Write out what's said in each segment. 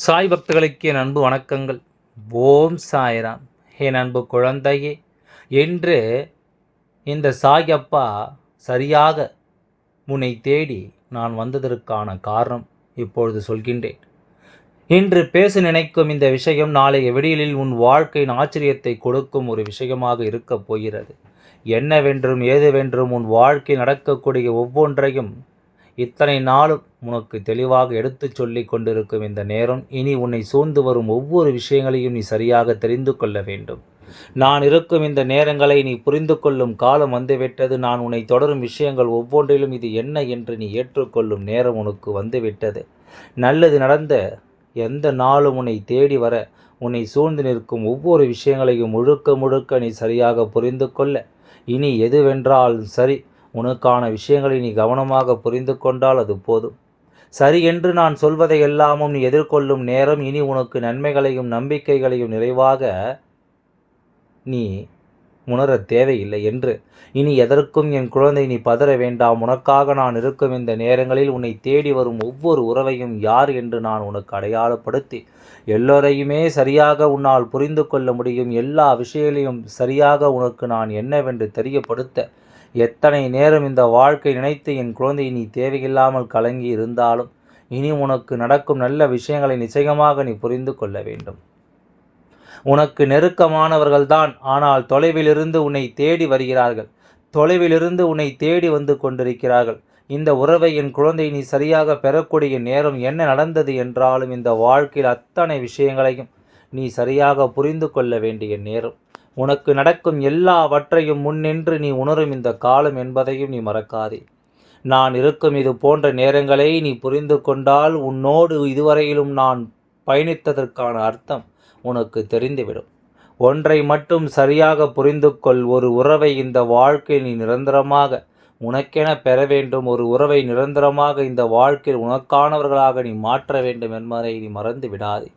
சாய் பக்தர்களுக்கு என் அன்பு வணக்கங்கள். ஓம் சாய்ராம். என் அன்பு குழந்தையே, என்று இந்த சாய் அப்பா சரியாக உன்னை தேடி நான் வந்ததற்கான காரணம் இப்பொழுது சொல்கின்றேன். இன்று பேச நினைக்கும் இந்த விஷயம் நாளைய விடியலில் உன் வாழ்க்கையின் ஆச்சரியத்தை கொடுக்கும் ஒரு விஷயமாக இருக்கப் போகிறது. என்னவென்றும் ஏதுவென்றும் உன் வாழ்க்கையில் நடக்கக்கூடிய ஒவ்வொன்றையும் இத்தனை நாளும் உனக்கு தெளிவாக எடுத்துச் சொல்லிக் கொண்டிருக்கும் இந்த நேரம், இனி உன்னை சூழ்ந்து வரும் ஒவ்வொரு விஷயங்களையும் நீ சரியாக தெரிந்து கொள்ள வேண்டும். நான் இருக்கும் இந்த நேரங்களை நீ புரிந்து கொள்ளும் காலம் வந்துவிட்டது. நான் உன்னை தொடரும் விஷயங்கள் ஒவ்வொன்றிலும் இது என்ன என்று நீ ஏற்றுக்கொள்ளும் நேரம் உனக்கு வந்துவிட்டது. நல்லது நடந்த எந்த நாளும் உன்னை தேடி வர, உன்னை சூழ்ந்து நிற்கும் ஒவ்வொரு விஷயங்களையும் முழுக்க முழுக்க நீ சரியாக புரிந்து கொள்ள, இனி எதுவென்றாலும் சரி, உனக்கான விஷயங்களை நீ கவனமாக புரிந்து கொண்டால் அது போதும். சரி என்று நான் சொல்வதை எல்லாமும் நீ எதிர்கொள்ளும் நேரம், இனி உனக்கு நன்மைகளையும் நம்பிக்கைகளையும் நிறைவாக நீ உணரத் தேவையில்லை என்று. இனி எதற்கும் என் குழந்தை நீ பதற வேண்டாம். உனக்காக நான் இருக்கும் இந்த நேரங்களில் உன்னை தேடி வரும் ஒவ்வொரு உறவையும் யார் என்று நான் உனக்கு அடையாளப்படுத்தி, எல்லோரையுமே சரியாக உன்னால் புரிந்து கொள்ள முடியும். எல்லா விஷயங்களையும் சரியாக உனக்கு நான் என்னவென்று தெரியப்படுத்த, எத்தனை நேரம் இந்த வாழ்க்கை நினைத்து என் குழந்தை நீ தேவையில்லாமல் கலங்கி இருந்தாலும், இனி உனக்கு நடக்கும் நல்ல விஷயங்களை நிச்சயமாக நீ புரிந்து கொள்ள வேண்டும். உனக்கு நெருக்கமானவர்கள்தான், ஆனால் தொலைவிலிருந்து உன்னை தேடி வருகிறார்கள். தொலைவிலிருந்து உன்னை தேடி வந்து கொண்டிருக்கிறார்கள். இந்த உறவை என் குழந்தை நீ சரியாக பெறக்கூடிய நேரம் என்ன நடந்தது என்றாலும் இந்த வாழ்க்கையில் அத்தனை விஷயங்களையும் நீ சரியாக புரிந்து கொள்ள வேண்டிய நேரம். உனக்கு நடக்கும் எல்லாவற்றையும் முன்னின்று நீ உணரும் இந்த காலம் என்பதையும் நீ மறக்காதே. நான் இருக்கும் இது போன்ற நேரங்களை நீ புரிந்து கொண்டால் உன்னோடு இதுவரையிலும் நான் பயணித்ததற்கான அர்த்தம் உனக்கு தெரிந்துவிடும். ஒன்றை மட்டும் சரியாக புரிந்து கொள். ஒரு உறவை இந்த வாழ்க்கையில் நீ நிரந்தரமாக உனக்கென பெற வேண்டும். ஒரு உறவை நிரந்தரமாக இந்த வாழ்க்கையில் உனக்கானவர்களாக நீ மாற்ற வேண்டும் என்பதை நீ மறந்து விடாதே.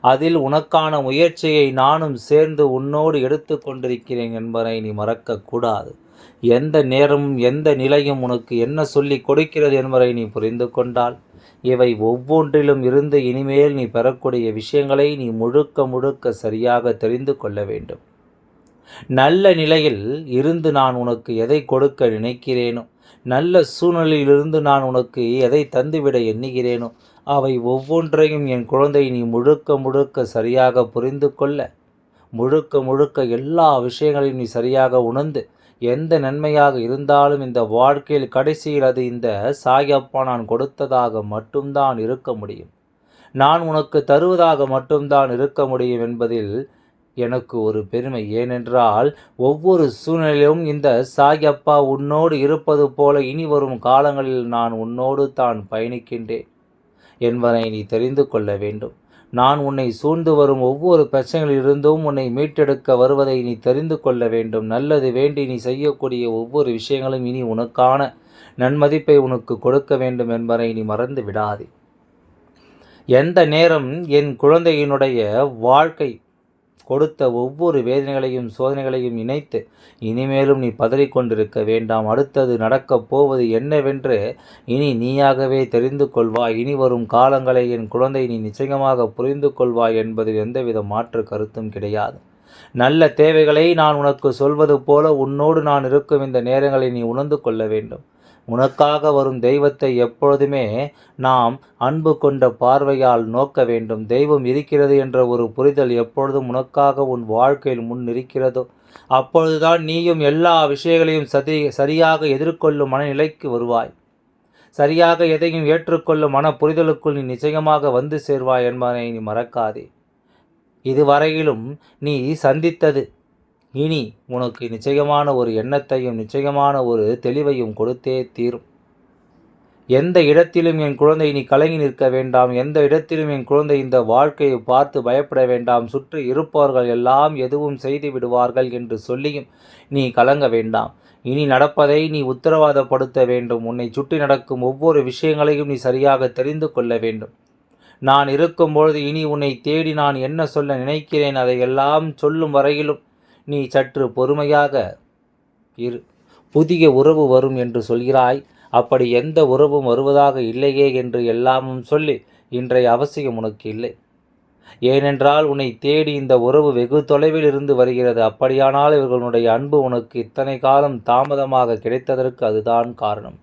அதில் உனக்கான முயற்சியை நானும் சேர்ந்து உன்னோடு எடுத்து கொண்டிருக்கிறேன் என்பதை நீ மறக்கக்கூடாது. எந்த நேரமும் எந்த நிலையும் உனக்கு என்ன சொல்லி கொடுக்கிறது என்பதை நீ புரிந்து கொண்டால், இவை ஒவ்வொன்றிலும் இருந்து இனிமேல் நீ பெறக்கூடிய விஷயங்களை நீ முழுக்க முழுக்க சரியாக தெரிந்து கொள்ள வேண்டும். நல்ல நிலையில் இருந்து நான் உனக்கு எதை கொடுக்க நினைக்கிறேனோ, நல்ல சூழ்நிலையிலிருந்து நான் உனக்கு எதை தந்துவிட எண்ணுகிறேனோ, அவை ஒவ்வொன்றையும் என் குழந்தை நீ முழுக்க முழுக்க சரியாக புரிந்து கொள்ள, முழுக்க முழுக்க எல்லா விஷயங்களையும் நீ சரியாக உணர்ந்து, எந்த நன்மையாக இருந்தாலும் இந்த வாழ்க்கையில் கடைசியில் அது இந்த சாயப்பா நான் கொடுத்ததாக மட்டும்தான் இருக்க முடியும். நான் உனக்கு தருவதாக மட்டும்தான் இருக்க முடியும் என்பதில் எனக்கு ஒரு பெருமை. ஏனென்றால் ஒவ்வொரு சூழ்நிலையிலும் இந்த சாயப்பா உன்னோடு இருப்பது போல இனி வரும் காலங்களில் நான் உன்னோடு தான் பயணிக்கின்றேன் என்பதை நீ தெரிந்து கொள்ள வேண்டும். நான் உன்னை சூழ்ந்து வரும் ஒவ்வொரு பிரச்சனைகளிலிருந்தும் உன்னை மீட்டெடுக்க வருவதை நீ தெரிந்து கொள்ள வேண்டும். நல்லது வேண்டி நீ செய்யக்கூடிய ஒவ்வொரு விஷயங்களும் இனி உனக்கான நன்மதிப்பை உனக்கு கொடுக்க வேண்டும் என்பதை நீ மறந்து விடாதே. எந்த நேரம் என் குழந்தையினுடைய வாழ்க்கை கொடுத்த ஒவ்வொரு வேதனைகளையும் சோதனைகளையும் நினைத்து இனிமேலும் நீ பதறிக்கொண்டிருக்க வேண்டாம். அடுத்தது நடக்கப் போவது என்னவென்று இனி நீயாகவே தெரிந்து கொள்வாய். இனி வரும் காலங்களை என் குழந்தை நீ நிச்சயமாக புரிந்து கொள்வாய் என்பதில் எந்தவித மாற்று கருத்தும் கிடையாது. நல்ல தேவைகளை நான் உனக்கு சொல்வது போல உன்னோடு நான் இருக்கும் இந்த நேரங்களை நீ உணர்ந்து கொள்ள வேண்டும். உனக்காக வரும் தெய்வத்தை எப்பொழுதுமே நாம் அன்பு கொண்ட பார்வையால் நோக்க வேண்டும். தெய்வம் இருக்கிறது என்ற ஒரு புரிதல் எப்பொழுதும் உனக்காக உன் வாழ்க்கையில் முன் இருக்கிறதோ, அப்பொழுதுதான் நீயும் எல்லா விஷயங்களையும் சரியாக எதிர்கொள்ளும் மனநிலைக்கு வருவாய். சரியாக எதையும் ஏற்றுக்கொள்ளும் மன புரிதலுக்குள் நீ நிச்சயமாக வந்து சேர்வாய் என்பதை நீ மறக்காதே. இதுவரையிலும் நீ சந்தித்தது இனி உனக்கு நிச்சயமான ஒரு எண்ணத்தையும் நிச்சயமான ஒரு தெளிவையும் கொடுத்தே தீரும். எந்த இடத்திலும் என் குழந்தை நீ கலங்கி நிற்க வேண்டாம். எந்த இடத்திலும் என் குழந்தை இந்த வாழ்க்கையை பார்த்து பயப்பட வேண்டாம். சுற்றி இருப்பவர்கள் எல்லாம் எதுவும் செய்து விடுவார்கள் என்று சொல்லியும் நீ கலங்க வேண்டாம். இனி நடப்பதை நீ உத்தரவாதப்படுத்த வேண்டும். உன்னை சுற்றி நடக்கும் ஒவ்வொரு விஷயங்களையும் நீ சரியாக தெரிந்து கொள்ள வேண்டும். நான் இருக்கும்பொழுது இனி உன்னை தேடி நான் என்ன சொல்ல நினைக்கிறேன் அதையெல்லாம் சொல்லும் வரையிலும் நீ சற்று பொறுமையாக இரு. புதிய உறவு வரும் என்று சொல்கிறாய். அப்படி எந்த உறவும் வருவதாக இல்லையே என்று எல்லாமும் சொல்லி இன்றைய அவசியம் உனக்கு இல்லை. ஏனென்றால் உன்னை தேடி இந்த உறவு வெகு தொலைவில் இருந்து வருகிறது. அப்படியானால் இவர்களுடைய அன்பு உனக்கு இத்தனை காலம் தாமதமாக கிடைத்ததற்கு அதுதான் காரணம்.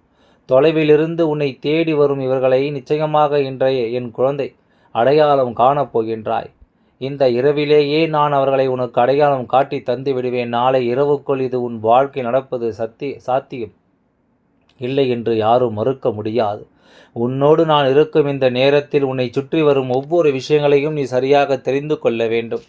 தொலைவிலிருந்து உன்னை தேடி வரும் இவர்களை நிச்சயமாக இன்றைய என் குழந்தை அடையாளம் காணப் போகின்றாய். இந்த இரவிலேயே நான் அவர்களை உனக்கு அடையாளம் காட்டி தந்து விடுவேன். நாளை இரவுக்குள் இது உன் வாழ்க்கை நடப்பது சாத்தியம் இல்லை என்று யாரும் மறுக்க முடியாது. உன்னோடு நான் இருக்கும் இந்த நேரத்தில் உன்னை சுற்றி வரும் ஒவ்வொரு விஷயங்களையும் நீ சரியாக தெரிந்து கொள்ள வேண்டும்.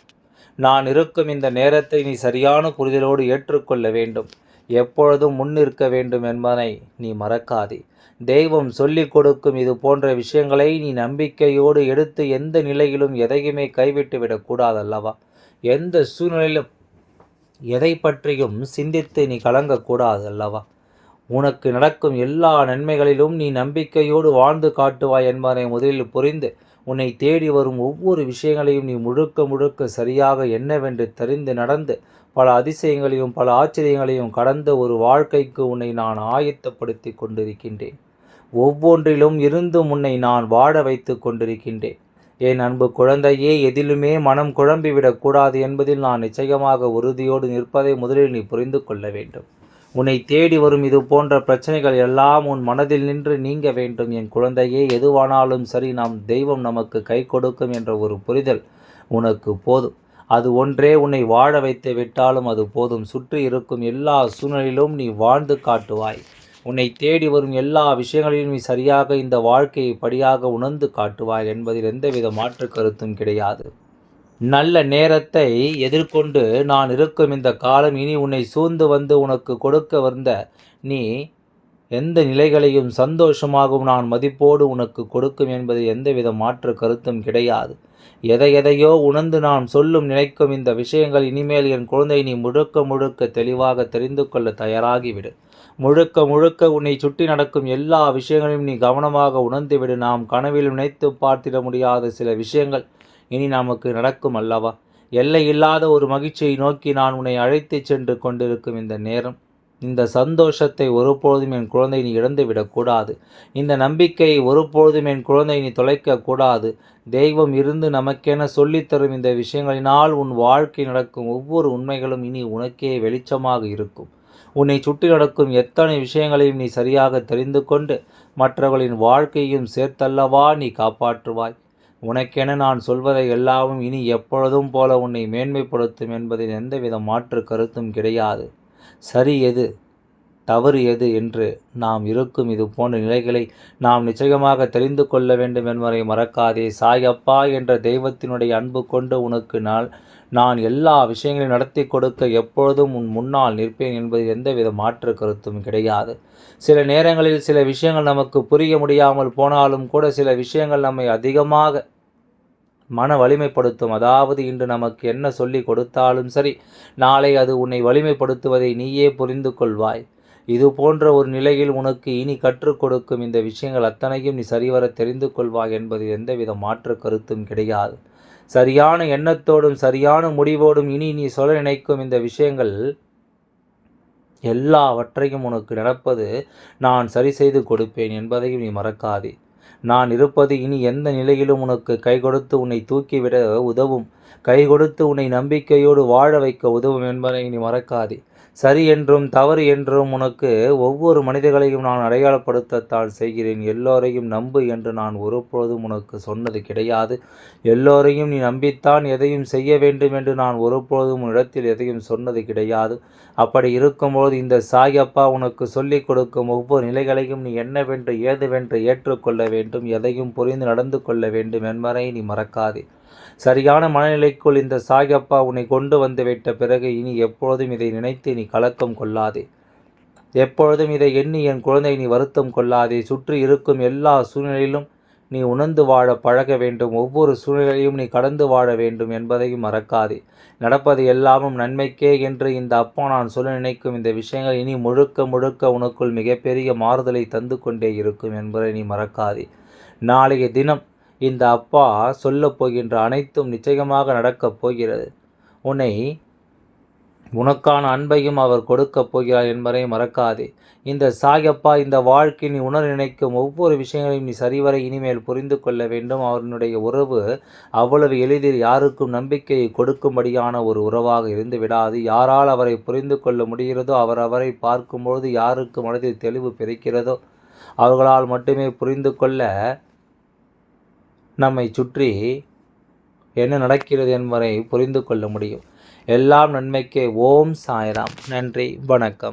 நான் இருக்கும் இந்த நேரத்தை நீ சரியான புரிதலோடு ஏற்றுக்கொள்ள வேண்டும். எப்பொழுதும் முன்னிற்க வேண்டும் என்பதை நீ மறக்காதே. தெய்வம் சொல்லிக் கொடுக்கும் இது போன்ற விஷயங்களை நீ நம்பிக்கையோடு எடுத்து எந்த நிலையிலும் எதையுமே கைவிட்டு விடக்கூடாதல்லவா? எந்த சூழ்நிலையிலும் எதை பற்றியும் சிந்தித்து நீ கலங்கக்கூடாது அல்லவா? உனக்கு நடக்கும் எல்லா நன்மைகளிலும் நீ நம்பிக்கையோடு வாழ்ந்து காட்டுவாய் என்பதை முதலில் புரிந்து உன்னை தேடி வரும் ஒவ்வொரு விஷயங்களையும் நீ முழுக்க முழுக்க சரியாக என்னவென்று தெரிந்து நடந்து பல அதிசயங்களையும் பல ஆச்சரியங்களையும் கடந்த ஒரு வாழ்க்கைக்கு உன்னை நான் ஆயத்தப்படுத்தி கொண்டிருக்கின்றேன். ஒவ்வொன்றிலும் இருந்தும் உன்னை நான் வாழ வைத்து கொண்டிருக்கின்றேன். என் அன்பு குழந்தையே, எதிலுமே மனம் குழம்பிவிடக்கூடாது என்பதில் நான் நிச்சயமாக உறுதியோடு நிற்பதை முதலில் நீ புரிந்து கொள்ள வேண்டும். உன்னை தேடி வரும் இது போன்ற பிரச்சனைகள் எல்லாம் உன் மனதில் நின்று நீங்க வேண்டும். என் குழந்தையே, எதுவானாலும் சரி தெய்வம் நமக்கு கை கொடுக்கும் என்ற ஒரு புரிதல் உனக்கு போதும். அது ஒன்றே உன்னை வாழ வைத்து விட்டாலும் அது போதும். சுற்றி இருக்கும் எல்லா சூழ்நிலையிலும் நீ வாழ்ந்து காட்டுவாய். உன்னை தேடி வரும் எல்லா விஷயங்களிலும் நீ சரியாக இந்த வாழ்க்கையை படியாக உணர்ந்து காட்டுவாய் என்பதில் எந்தவித மாற்று கருத்தும் கிடையாது. நல்ல நேரத்தை எதிர்கொண்டு நான் இருக்கும் இந்த காலம் இனி உன்னை சூழ்ந்து வந்து உனக்கு கொடுக்க வந்த நீ எந்த நிலைகளையும் சந்தோஷமாகவும் நான் மதிப்போடு உனக்கு கொடுக்கும் என்பதில் எந்தவித மாற்று கருத்தும் கிடையாது. எதையோ உணர்ந்து நான் சொல்லும் நினைக்கும் இந்த விஷயங்கள் இனிமேல் என் குழந்தை நீ முழுக்க முழுக்க தெளிவாக தெரிந்து கொள்ள தயாராகிவிடு. முழுக்க முழுக்க உன்னை சுற்றி நடக்கும் எல்லா விஷயங்களையும் நீ கவனமாக உணர்ந்துவிடு. நாம் கனவில் நினைத்து பார்த்திட முடியாத சில விஷயங்கள் இனி நமக்கு நடக்கும் அல்லவா? எல்லை இல்லாத ஒரு மகிழ்ச்சியை நோக்கி நான் உன்னை அழைத்து சென்று கொண்டிருக்கும் இந்த நேரம். இந்த சந்தோஷத்தை ஒருபொழுதும் என் குழந்தை நீ இழந்துவிடக்கூடாது. இந்த நம்பிக்கையை ஒருபொழுதும் என் குழந்தை நீ தொலைக்கக்கூடாது. தெய்வம் இருந்து நமக்கென சொல்லித்தரும் இந்த விஷயங்களினால் உன் வாழ்க்கை நடக்கும் ஒவ்வொரு உண்மைகளும் இனி உனக்கே வெளிச்சமாக இருக்கும். உன்னை சுற்றி நடக்கும் எத்தனை விஷயங்களையும் நீ சரியாக தெரிந்து கொண்டு மற்றவர்களின் வாழ்க்கையும் சேர்த்தல்லவா நீ காப்பாற்றுவாய். உனக்கென நான் சொல்வதை எல்லாவும் இனி எப்பொழுதும் போல உன்னை மேன்மைப்படுத்தும் என்பதில் எந்தவித மாற்று கருத்தும் கிடையாது. சரி எது தவறு எது என்று நாம் இருக்கும் இது போன்ற நிலைகளை நாம் நிச்சயமாக தெரிந்து கொள்ள வேண்டும் என்பதை மறக்காதே. சாயப்பா என்ற தெய்வத்தினுடைய அன்பு கொண்டு உனக்கு நான் எல்லா விஷயங்களையும் நடத்தி கொடுக்க எப்பொழுதும் உன் முன்னால் நிற்பேன் என்பதில் எந்தவித மாற்று கருத்தும் கிடையாது. சில நேரங்களில் சில விஷயங்கள் நமக்கு புரிய முடியாமல் போனாலும் கூட சில விஷயங்கள் நம்மை அதிகமாக மன வலிமைப்படுத்தும். அதாவது இன்று நமக்கு என்ன சொல்லி கொடுத்தாலும் சரி, நாளை அது உன்னை வலிமைப்படுத்துவதை நீயே புரிந்து கொள்வாய். இது போன்ற ஒரு நிலையில் உனக்கு இனி கற்றுக் கொடுக்கும் இந்த விஷயங்கள் அத்தனையும் நீ சரிவர தெரிந்து கொள்வாய் என்பதில் எந்தவித மாற்று கருத்தும் கிடையாது. சரியான எண்ணத்தோடும் சரியான முடிவோடும் இனி நீ சொல்ல நினைக்கும் இந்த விஷயங்கள் எல்லாவற்றையும் உனக்கு நடப்பது நான் சரி செய்து கொடுப்பேன் என்பதையும் நீ மறக்காதே. நான் இருப்பது இனி எந்த நிலையிலும் உனக்கு கை கொடுத்து உன்னை தூக்கிவிட உதவும். கை கொடுத்து உன்னை நம்பிக்கையோடு வாழ வைக்க உதவும் என்பதை நீ மறக்காதே. சரி என்றும் தவறு என்றும் உனக்கு ஒவ்வொரு மனிதர்களையும் நான் அடையாளப்படுத்தத்தான் செய்கிறேன். எல்லோரையும் நம்பு என்று நான் ஒருபொழுதும் உனக்கு சொன்னது கிடையாது. எல்லோரையும் நீ நம்பித்தான் எதையும் செய்ய வேண்டும் என்று நான் ஒருபொழுதும் உன்னிடத்தில் எதையும் சொன்னது கிடையாது. அப்படி இருக்கும்போது இந்த சாயப்பா உனக்கு சொல்லிக் கொடுக்கும் ஒவ்வொரு நிலைகளையும் நீ என்னவென்று ஏதுவென்று ஏற்றுக்கொள்ள வேண்டும். எதையும் புரிந்து நடந்து கொள்ள வேண்டும் என்பதை நீ மறக்காதே. சரியான மனநிலைக்குள் இந்த சாயப்பா உன்னை கொண்டு வந்து விட்ட பிறகு இனி எப்பொழுதும் இதை நினைத்து நீ கலக்கம் கொள்ளாதே. எப்பொழுதும் இதை எண்ணி என் குழந்தை நீ வருத்தம் கொள்ளாதே. சுற்றி இருக்கும் எல்லா சூழ்நிலையிலும் நீ உணர்ந்து வாழ பழக வேண்டும். ஒவ்வொரு சூழ்நிலையும் நீ கடந்து வாழ வேண்டும் என்பதையும் மறக்காதே. நடப்பது எல்லாமும் நன்மைக்கே என்று இந்த அப்பா நான் சொல்ல நினைக்கும் இந்த விஷயங்கள் இனி முழுக்க முழுக்க உனக்குள் மிகப்பெரிய மாறுதலை தந்து கொண்டே இருக்கும் என்பதை நீ மறக்காதே. நாளைய தினம் இந்த அப்பா சொல்லப் போகின்ற அனைத்தும் நிச்சயமாக நடக்கப் போகிறது. உன்னை உனக்கான அன்பையும் அவர் கொடுக்கப் போகிறார் என்பதை மறக்காதே. இந்த சாயப்பா இந்த வாழ்க்கை நீ உணர நினைக்கும் ஒவ்வொரு விஷயங்களையும் நீ சரிவர இனிமேல் புரிந்து கொள்ள வேண்டும். அவனுடைய உறவு அவ்வளவு எளிதில் யாருக்கும் நம்பிக்கையை கொடுக்கும்படியான ஒரு உறவாக இருந்து விடாது. யாரால் அவரை புரிந்து கொள்ள முடிகிறதோ அவரை பார்க்கும்பொழுது யாருக்கு மனதில் தெளிவு பிறக்கிறதோ அவர்களால் மட்டுமே புரிந்து கொள்ள நம்மை சுற்றி என்ன நடக்கிறது என்பதை புரிந்து கொள்ள முடியும். எல்லாம் நன்மைக்கே. ஓம் சாய்ராம். நன்றி, வணக்கம்.